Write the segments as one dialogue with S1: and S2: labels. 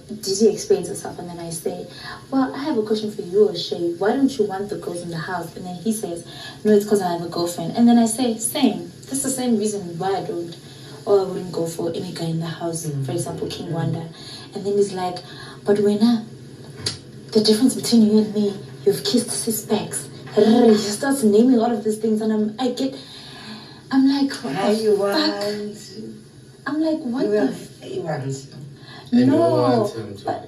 S1: did he explain himself? And then I say, well, I have a question for you, Ashay. Why don't you want the girls in the house? And then he says, no, it's because I have a girlfriend. And then I say, same. That's the same reason why I don't, or I wouldn't go for any guy in the house, for example, King Wanda. And then he's like, but when the difference between you and me, you've kissed 6 packs. He starts naming all of these things, and I'm like, what the fuck? I'm like, what the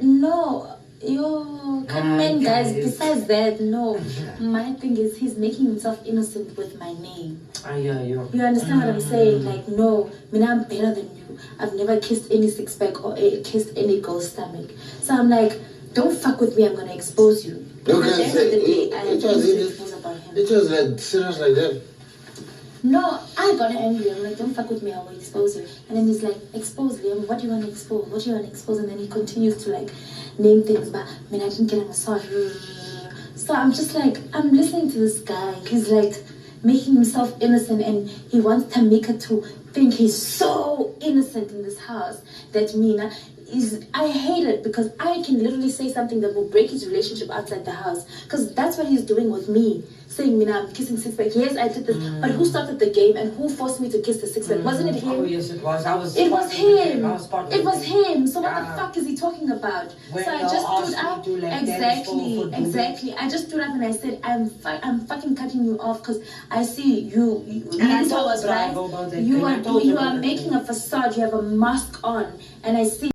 S1: no, yo, come on, guys. Besides that, no. My thing is, he's making himself innocent with my name. You understand what I'm saying? Like, no, I'm better than you. I've never kissed any 6-pack or kissed any girl's stomach. So I'm like, don't fuck with me. I'm gonna expose you.
S2: Okay,
S1: at the end of the day, I have things about him.
S2: It was like serious like that.
S1: No, I got angry. I'm like, don't fuck with me, I will expose you. And then he's like, expose Liam, what do you want to expose? What do you want to expose? And then he continues to like name things, but I mean, I didn't get a massage. So I'm just like, I'm listening to this guy. He's like making himself innocent, and he wants Tamika to think he's so innocent in this house that Mina is. I hate it because I can literally say something that will break his relationship outside the house, because that's what he's doing with me. Saying, Mina, I'm kissing 6-pack. Yes, I did this. But who started the game and who forced me to kiss the 6-pack? Wasn't it him?
S3: Oh, yes, it was.
S1: It was him. It was him. So what the fuck is he talking about? So I just stood up. Exactly. I just stood up and I said, I'm fucking cutting you off because I see you. Lisa was right. You are making a facade. You have a mask on, and I see.